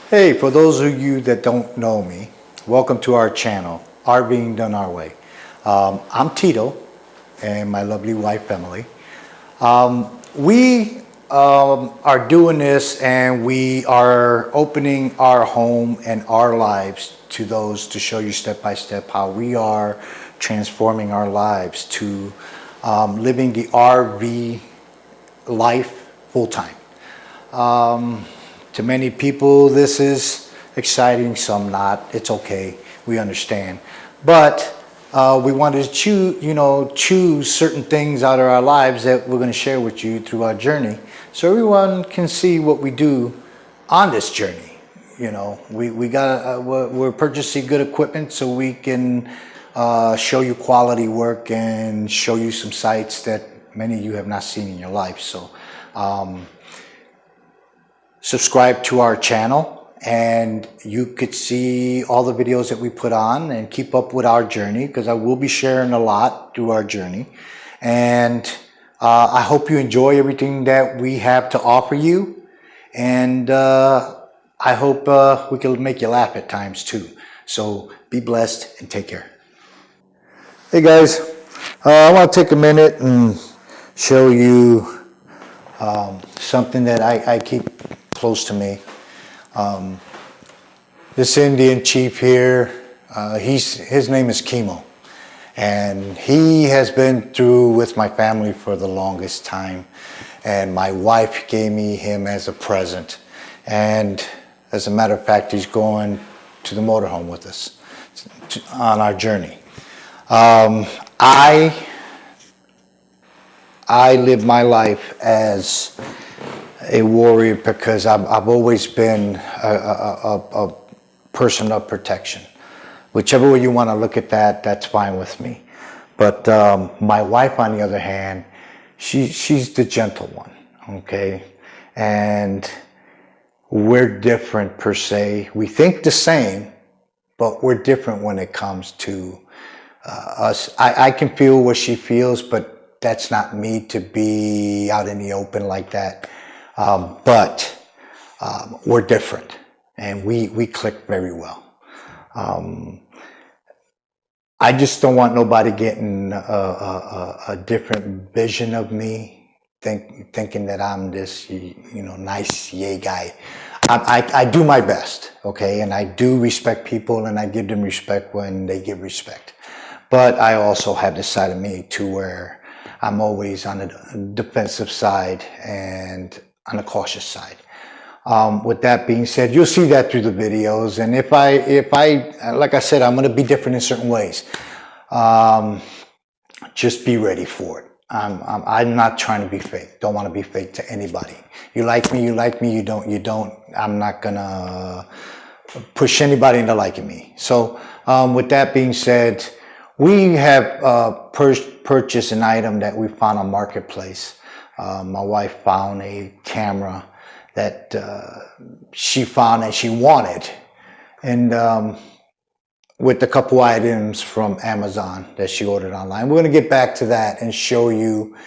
Hey, for those of you that don't know me, welcome to our channel, Art Being Done Our Way. I'm Tito and my lovely wife, Emily. We are doing this and we are opening our home and our lives to those to show you step by step how we are transforming our lives to living the RV life full time. To many people, this is exciting, some not. It's okay, we understand. But we wanted to choose certain things out of our lives that we're going to share with you through our journey, so everyone can see what we do on this journey. We're purchasing good equipment so we can show you quality work and show you some sites that many of you have not seen in your life. So. Subscribe to our channel and you could see all the videos that we put on and keep up with our journey, because I will be sharing a lot through our journey. And I hope you enjoy everything that we have to offer you. And I hope we can make you laugh at times too. So be blessed and take care. Hey guys, I want to take a minute and show you something that I keep close to me. This Indian chief here, his name is Chemo, and he has been through with my family for the longest time, and my wife gave me him as a present, and as a matter of fact, he's going to the motorhome with us on our journey. I live my life as a warrior because I've always been a person of protection. Whichever way you want to look at that, that's fine with me. But my wife, on the other hand, she's the gentle one, okay? And we're different per se. We think the same, but we're different when it comes to us. I can feel what she feels, but that's not me to be out in the open like that. But we're different, and we click very well. I just don't want nobody getting a different vision of me, thinking that I'm this, nice yay guy. I do my best, okay, and I do respect people, and I give them respect when they give respect. But I also have this side of me too, where I'm always on the defensive side and on the cautious side. With that being said, you'll see that through the videos, and if I like I said, I'm going to be different in certain ways. Just be ready for it. I'm not trying to be fake. Don't want to be fake to anybody. You like me, you like me. You don't. I'm not gonna push anybody into liking me. So with that being said, we have purchased an item that we found on Marketplace. My wife found a camera that she found and she wanted, and with a couple items from Amazon that she ordered online. We're going to get back to that and show you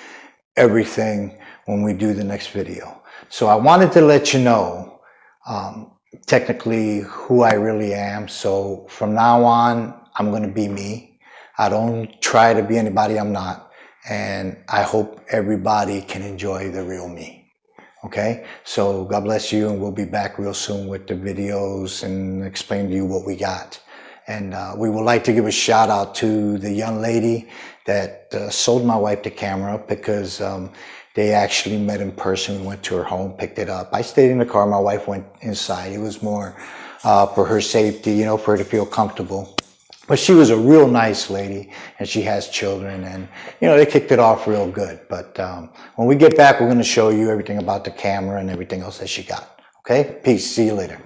everything when we do the next video. So I wanted to let you know technically who I really am. So from now on, I'm going to be me. I don't try to be anybody I'm not. And I hope everybody can enjoy the real me. Okay, so God bless you, and we'll be back real soon with the videos and explain to you what we got. And we would like to give a shout out to the young lady that sold my wife the camera, because they actually met in person. We went to her home, picked it up. I stayed in the car, my wife went inside. It was more for her safety, for her to feel comfortable. But she was a real nice lady, and she has children, and they kicked it off real good. But when we get back, we're going to show you everything about the camera and everything else that she got. Okay, peace. See you later.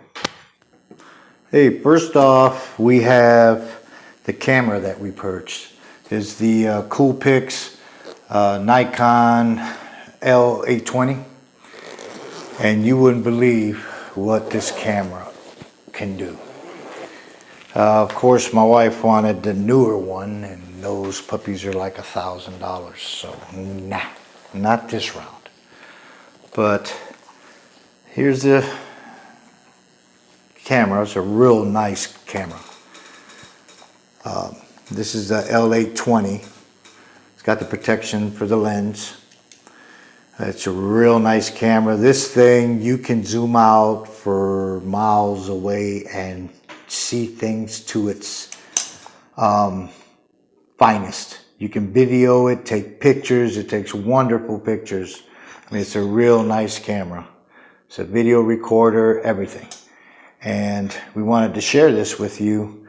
Hey, first off, we have the camera that we purchased. It's the Coolpix Nikon L820, and you wouldn't believe what this camera can do. Of course, my wife wanted the newer one, and those puppies are like $1,000. So, nah, not this round. But here's the camera. It's a real nice camera. This is the L820. It's got the protection for the lens. It's a real nice camera. This thing, you can zoom out for miles away and see things to its finest. You can video it, take pictures. It takes wonderful pictures. I mean, it's a real nice camera. It's a video recorder, everything. And we wanted to share this with you.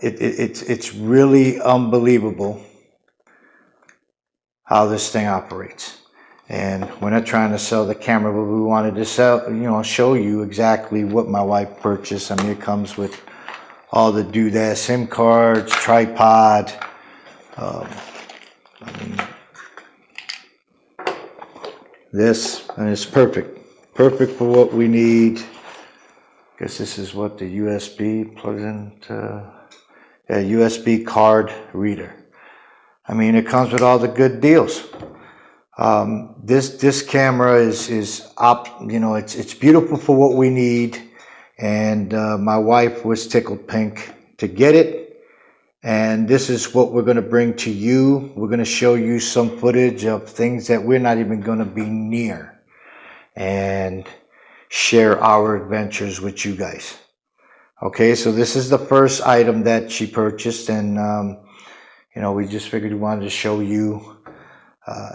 It's really unbelievable how this thing operates. And we're not trying to sell the camera, but we wanted to show you exactly what my wife purchased. I mean, it comes with all the doodads, SIM cards, tripod. This, and it's perfect for what we need. I guess this is what the USB plugs into. Yeah, USB card reader. I mean, it comes with all the good deals. This camera is it's beautiful for what we need, and my wife was tickled pink to get it. And this is what we're going to bring to you. We're going to show you some footage of things that we're not even going to be near, and share our adventures with you guys. Okay, so this is the first item that she purchased, and we just figured we wanted to show you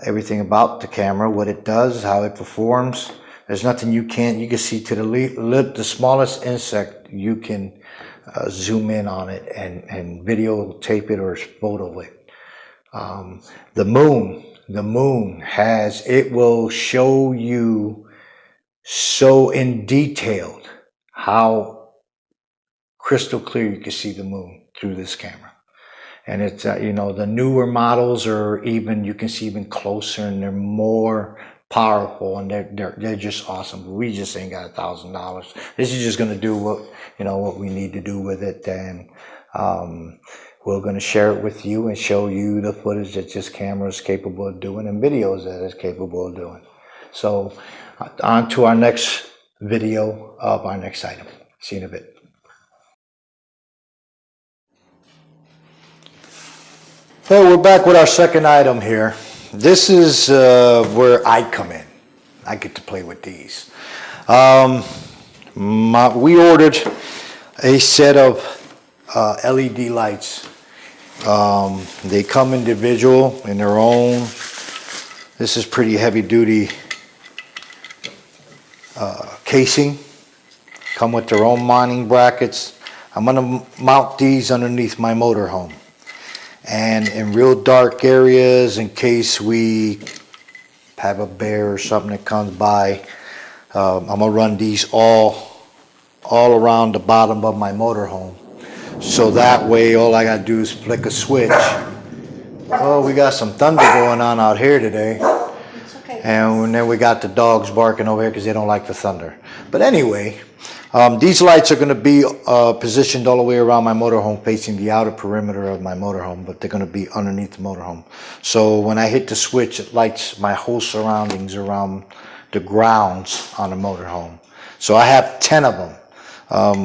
everything about the camera, what it does, how it performs. There's nothing you can see to the smallest insect. You can zoom in on it and videotape it or photo it. The moon it will show you so in detail how crystal clear you can see the moon through this camera. And it's, the newer models are you can see even closer, and they're more powerful, and they're just awesome. But we just ain't got $1,000. This is just going to do what we need to do with it. And, we're going to share it with you and show you the footage that this camera is capable of doing, and videos that it's capable of doing. So on to our next video of our next item. See you in a bit. Well, we're back with our second item here. This is where I come in. I get to play with these. We ordered a set of LED lights. They come individual in their own. This is pretty heavy duty casing. Come with their own mounting brackets. I'm going to mount these underneath my motorhome. And in real dark areas, in case we have a bear or something that comes by, I'm gonna run these all around the bottom of my motorhome. So that way, all I gotta do is flick a switch. Oh, we got some thunder going on out here today. It's okay. And then we got the dogs barking over here because they don't like the thunder. But anyway, these lights are going to be positioned all the way around my motorhome, facing the outer perimeter of my motorhome, but they're going to be underneath the motorhome. So when I hit the switch, it lights my whole surroundings around the grounds on the motorhome. So I have 10 of them.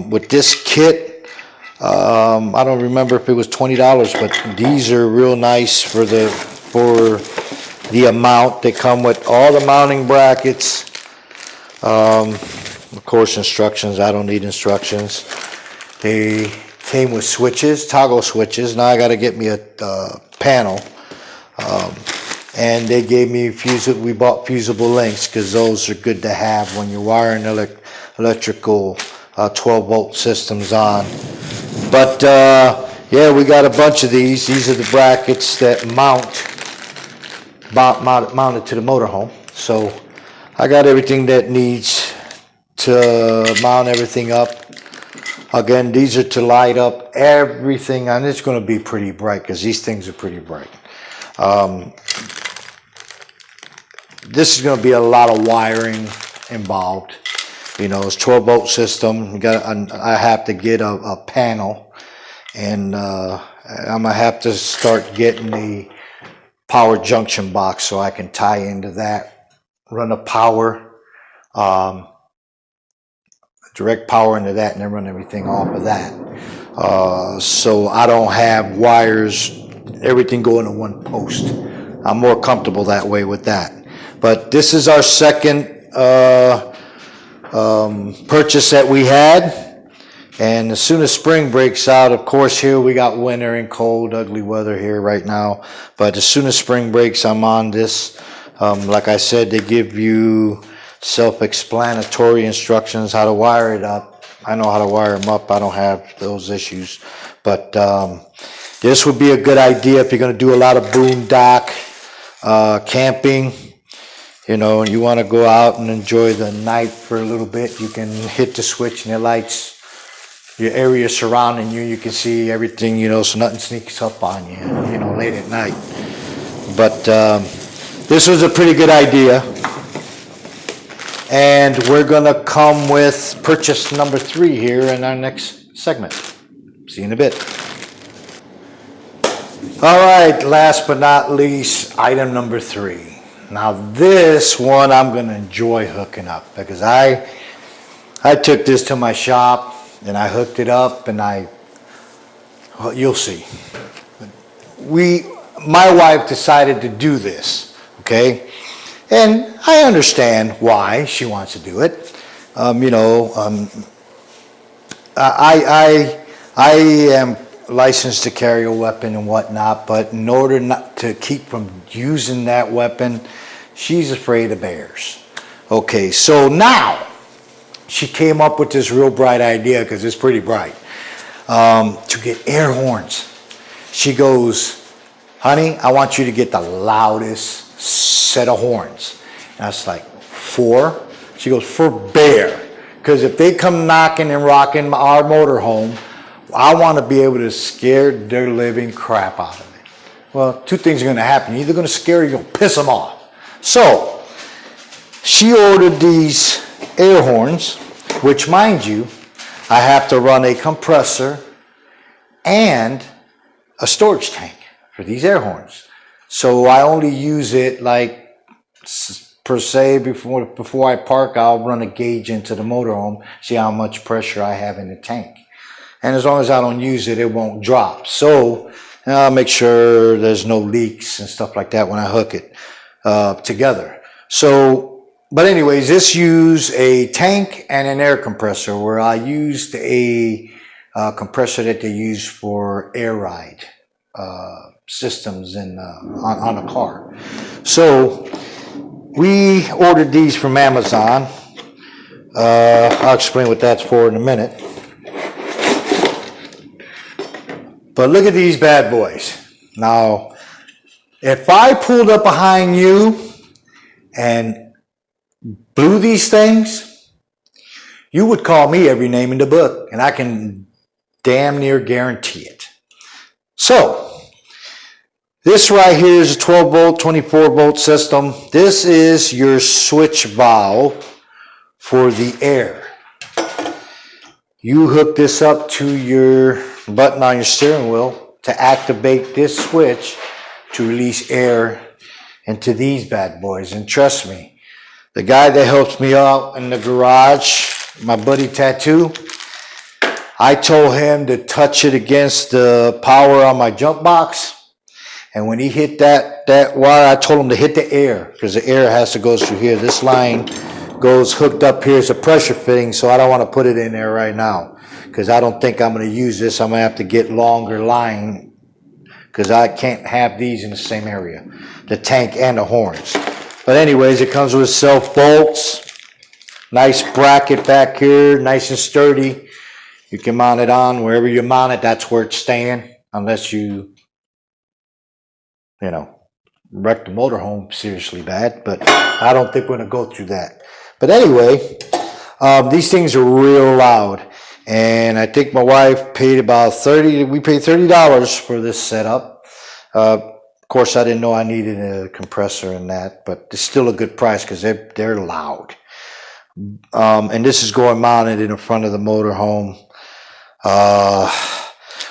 With this kit, I don't remember if it was $20, but these are real nice for the amount. They come with all the mounting brackets. Of course, instructions. I don't need instructions. They came with switches, toggle switches. Now I got to get me a panel. And they gave me we bought fusible links because those are good to have when you're wiring electrical 12-volt systems on. But yeah, we got a bunch of these. These are the brackets that mounted to the motorhome. So I got everything that needs to mount everything up. Again, these are to light up everything, and it's going to be pretty bright because these things are pretty bright. This is going to be a lot of wiring involved. It's 12-volt system. I have to get a panel, and I'm gonna have to start getting the power junction box so I can tie into that, run a power direct power into that, and then run everything off of that. So I don't have wires, everything going to one post. I'm more comfortable that way with that. But this is our second purchase that we had. And as soon as spring breaks out, of course, here we got winter and cold, ugly weather here right now. But as soon as spring breaks, I'm on this. Like I said, they give you self-explanatory instructions how to wire it up. I know how to wire them up. I don't have those issues. But this would be a good idea if you're going to do a lot of boondock camping. You know, you want to go out and enjoy the night for a little bit. You can hit the switch and it lights your area surrounding you. You can see everything, you know, so nothing sneaks up on you, you know, late at night. But this was a pretty good idea. And we're going to come with purchase number 3 here in our next segment. See you in a bit. All right, last but not least, item number 3. Now this one I'm going to enjoy hooking up, because I took this to my shop and I hooked it up, and well, you'll see. My wife decided to do this, okay? And I understand why she wants to do it. You know, I am licensed to carry a weapon and whatnot, but in order not to keep from using that weapon, she's afraid of bears. Okay, so now she came up with this real bright idea, because it's pretty bright, to get air horns. She goes, honey, I want you to get the loudest set of horns. And I was like, 4? She goes, for bear. Because if they come knocking and rocking our motorhome, I want to be able to scare their living crap out of it. Well, 2 things are going to happen. You're either going to scare or you're going to piss them off. So she ordered these air horns, which, mind you, I have to run a compressor and a storage tank for these air horns. So I only use it like, per se, before I park, I'll run a gauge into the motorhome, see how much pressure I have in the tank. And as long as I don't use it, it won't drop. So I'll make sure there's no leaks and stuff like that when I hook it together. So, but anyways, this used a tank and an air compressor, where I used a compressor that they use for air ride systems on a car. So we ordered these from Amazon. I'll explain what that's for in a minute. But look at these bad boys. Now, if I pulled up behind you and blew these things, you would call me every name in the book, and I can damn near guarantee it. So, this right here is a 12 volt, 24 volt system. This is your switch valve for the air. You hook this up to your button on your steering wheel to activate this switch to release air into these bad boys. And trust me, the guy that helps me out in the garage, my buddy Tattoo, I told him to touch it against the power on my jump box. And when he hit that wire, I told him to hit the air, because the air has to go through here. This line goes hooked up here as a pressure fitting, so I don't want to put it in there right now, because I don't think I'm going to use this. I'm going to have to get longer line, because I can't have these in the same area, the tank and the horns. But anyways, it comes with self bolts, nice bracket back here, nice and sturdy. You can mount it on wherever you mount it. That's where it's staying, unless you wreck the motorhome seriously bad. But I don't think we're going to go through that. But anyway, these things are real loud. And I think my wife paid about we paid $30 for this setup. Of course, I didn't know I needed a compressor and that, but it's still a good price, because they're loud. And this is going mounted in the front of the motorhome.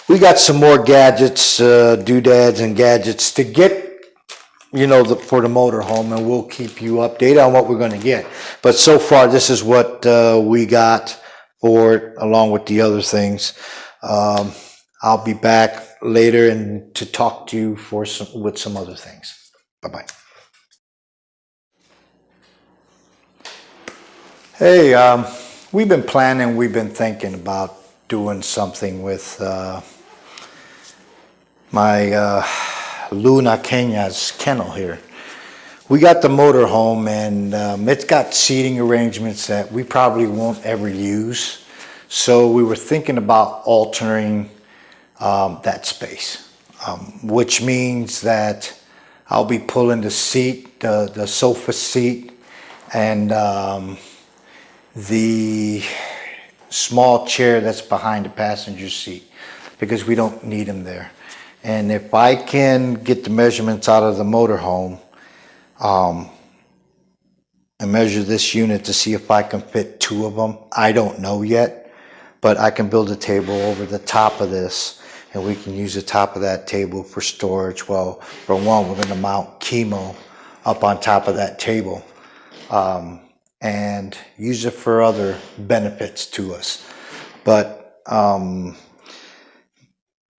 We got some more gadgets, doodads and gadgets to get, for the motorhome, and we'll keep you updated on what we're going to get. But so far, this is what we got for it along with the other things. I'll be back later and to talk to you with some other things. Bye-bye. Hey, we've been planning, we've been thinking about doing something with my Luna Kenya's kennel here. We got the motorhome and it's got seating arrangements that we probably won't ever use. So we were thinking about altering that space, which means that I'll be pulling the seat, the sofa seat, and the small chair that's behind the passenger seat, because we don't need them there. And if I can get the measurements out of the motorhome and measure this unit to see if I can fit 2 of them, I don't know yet, but I can build a table over the top of this and we can use the top of that table for storage. Well, for one, we're going to mount chemo up on top of that table and use it for other benefits to us. But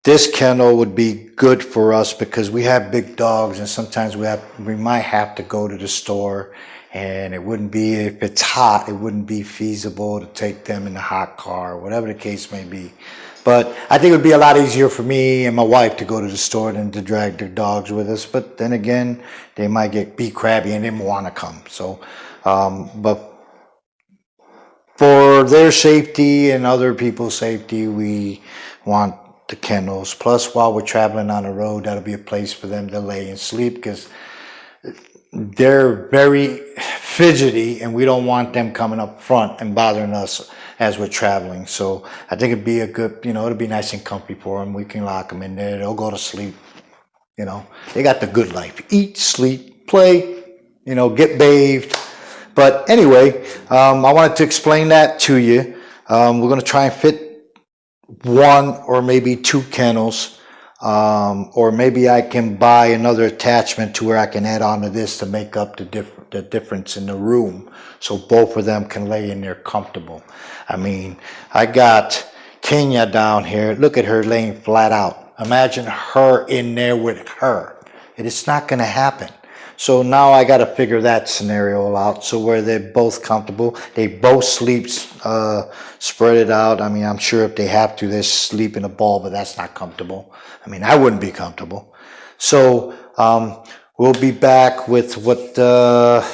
this kennel would be good for us because we have big dogs and sometimes we might have to go to the store, and it wouldn't be, if it's hot, it wouldn't be feasible to take them in the hot car, whatever the case may be. But I think it would be a lot easier for me and my wife to go to the store than to drag their dogs with us. But then again, they might be crabby and didn't want to come. So, but for their safety and other people's safety, we want the kennels. Plus, while we're traveling on the road, that'll be a place for them to lay and sleep, because they're very fidgety and we don't want them coming up front and bothering us as we're traveling. So I think it'd be a good, it'll be nice and comfy for them. We can lock them in there. They'll go to sleep. They got the good life. Eat, sleep, play, get bathed. But anyway, I wanted to explain that to you. We're going to try and fit 1 or maybe 2 kennels. Or maybe I can buy another attachment to where I can add on to this to make up the difference in the room, so both of them can lay in there comfortable. I mean, I got Kenya down here. Look at her laying flat out. Imagine her in there with her. It's not going to happen. So now I got to figure that scenario out, so where they're both comfortable. They both sleep spread it out. I mean, I'm sure if they have to, they sleep in a ball, but that's not comfortable. I mean, I wouldn't be comfortable. So we'll be back with what the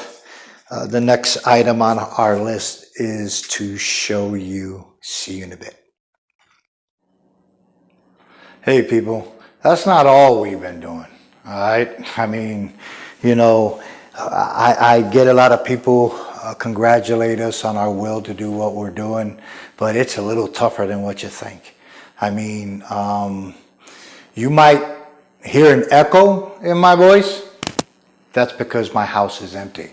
next item on our list is to show you. See you in a bit. Hey people, that's not all we've been doing, all right? I mean, I get a lot of people congratulate us on our will to do what we're doing, but it's a little tougher than what you think. I mean, you might hear an echo in my voice. That's because my house is empty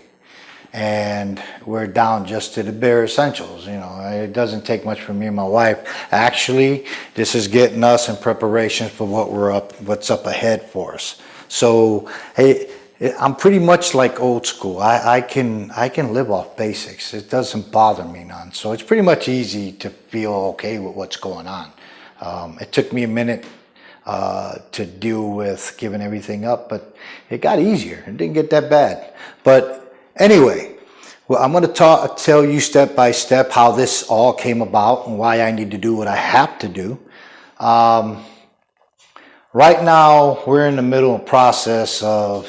and we're down just to the bare essentials. It doesn't take much for me and my wife. Actually, this is getting us in preparation for what's up ahead for us. So, hey, I'm pretty much like old school. I can live off basics. It doesn't bother me none. So it's pretty much easy to feel okay with what's going on. It took me a minute to deal with giving everything up, but it got easier. It didn't get that bad. But anyway, well, I'm going to tell you step by step how this all came about and why I need to do what I have to do. Right now, we're in the middle of process of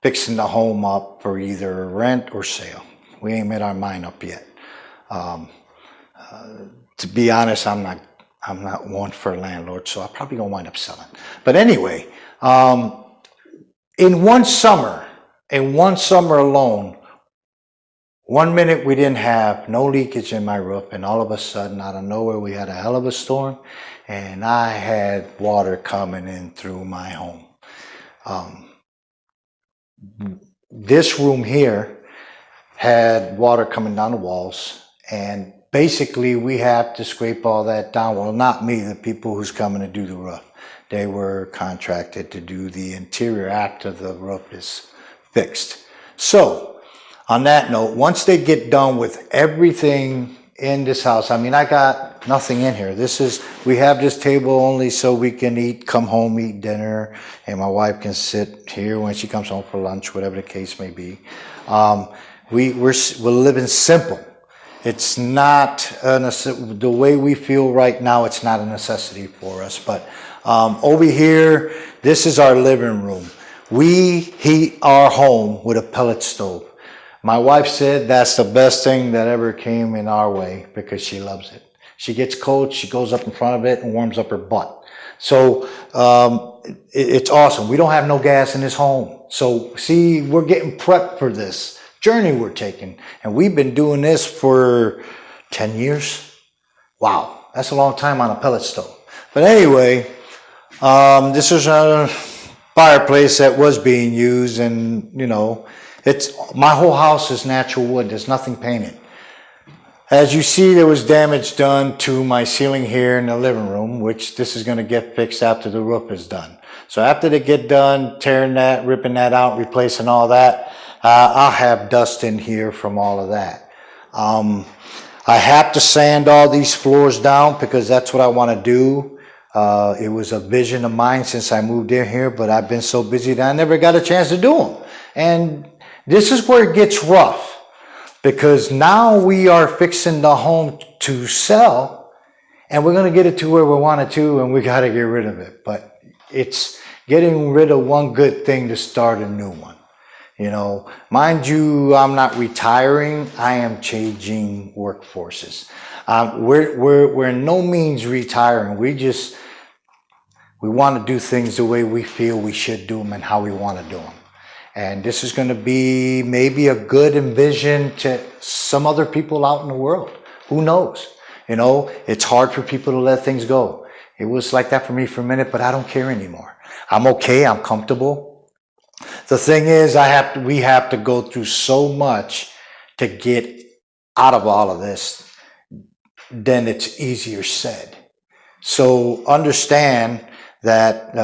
fixing the home up for either rent or sale. We ain't made our mind up yet. To be honest, I'm not one for a landlord, so I probably gonna wind up selling. But anyway, in one summer alone, 1 minute we didn't have no leakage in my roof, and all of a sudden, out of nowhere, we had a hell of a storm, and I had water coming in through my home. This room here had water coming down the walls, and basically we have to scrape all that down. Well, not me, the people who's coming to do the roof. They were contracted to do the interior after the roof is fixed. So on that note, once they get done with everything in this house. I mean, I got nothing in here. We have this table only so we can come home, eat dinner, and my wife can sit here when she comes home for lunch, whatever the case may be. We're living simple. It's not the way we feel right now. It's not a necessity for us. But over here, this is our living room. We heat our home with a pellet stove. My wife said that's the best thing that ever came in our way because she loves it. She gets cold, she goes up in front of it and warms up her butt. So it's awesome. We don't have no gas in this home. So see, we're getting prepped for this journey we're taking. And we've been doing this for 10 years. Wow, that's a long time on a pellet stove. But anyway, this is a fireplace that was being used, and you know, my whole house is natural wood. There's nothing painted. As you see, there was damage done to my ceiling here in the living room, which this is going to get fixed after the roof is done. So after they get done tearing that, ripping that out, replacing all that, I'll have dust in here from all of that. I have to sand all these floors down because that's what I want to do. It was a vision of mine since I moved in here, but I've been so busy that I never got a chance to do them. And this is where it gets rough, because now we are fixing the home to sell, and we're going to get it to where we want it to, and we got to get rid of it. But it's getting rid of one good thing to start a new one. You know, mind you, I'm not retiring. I am changing workforces. We're in no means retiring. We want to do things the way we feel we should do them and how we want to do them. And this is going to be maybe a good envision to some other people out in the world. Who knows? You know, it's hard for people to let things go. It was like that for me for a minute, but I don't care anymore. I'm okay. I'm comfortable. The thing is, we have to go through so much to get out of all of this. Then it's easier said. So understand that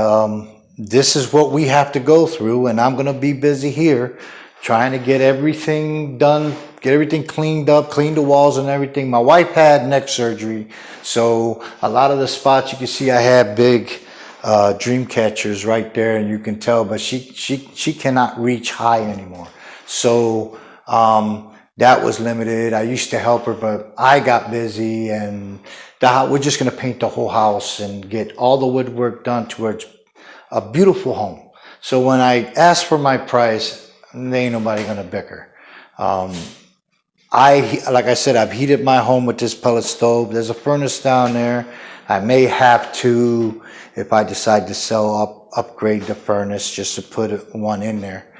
this is what we have to go through, and I'm going to be busy here trying to get everything done, get everything cleaned up, clean the walls and everything. My wife had neck surgery, so a lot of the spots you can see I have big dream catchers right there, and you can tell, but she cannot reach high anymore. So that was limited. I used to help her, but I got busy, and we're just going to paint the whole house and get all the woodwork done towards a beautiful home. So when I ask for my price, there ain't nobody going to bicker. Like I said, I've heated my home with this pellet stove. There's a furnace down there. I may have to, if I decide to upgrade the furnace, just to put one in there,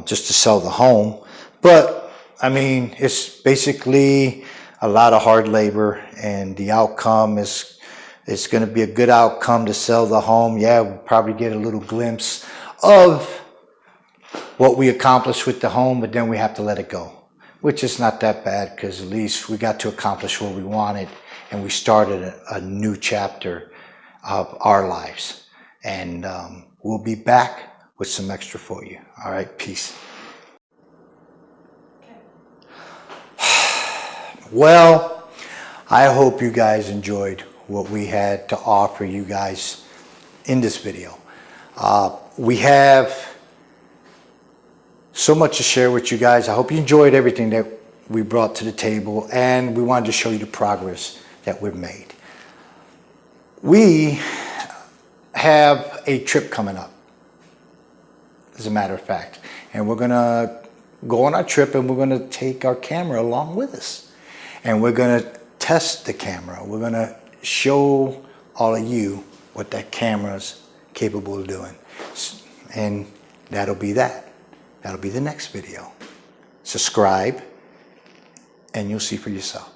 just to sell the home. But I mean, it's basically a lot of hard labor, and the outcome is, it's going to be a good outcome to sell the home. Yeah, we'll probably get a little glimpse of what we accomplished with the home, but then we have to let it go, which is not that bad, because at least we got to accomplish what we wanted, and we started a new chapter of our lives. And we'll be back with some extra for you. All right, peace. Well, I hope you guys enjoyed what we had to offer you guys in this video. We have so much to share with you guys. I hope you enjoyed everything that we brought to the table, and we wanted to show you the progress that we've made. We have a trip coming up, as a matter of fact, and we're gonna go on our trip, and we're gonna take our camera along with us, and we're gonna test the camera. We're gonna show all of you what that camera's capable of doing, and that'll be that. That'll be the next video. Subscribe, and you'll see for yourself.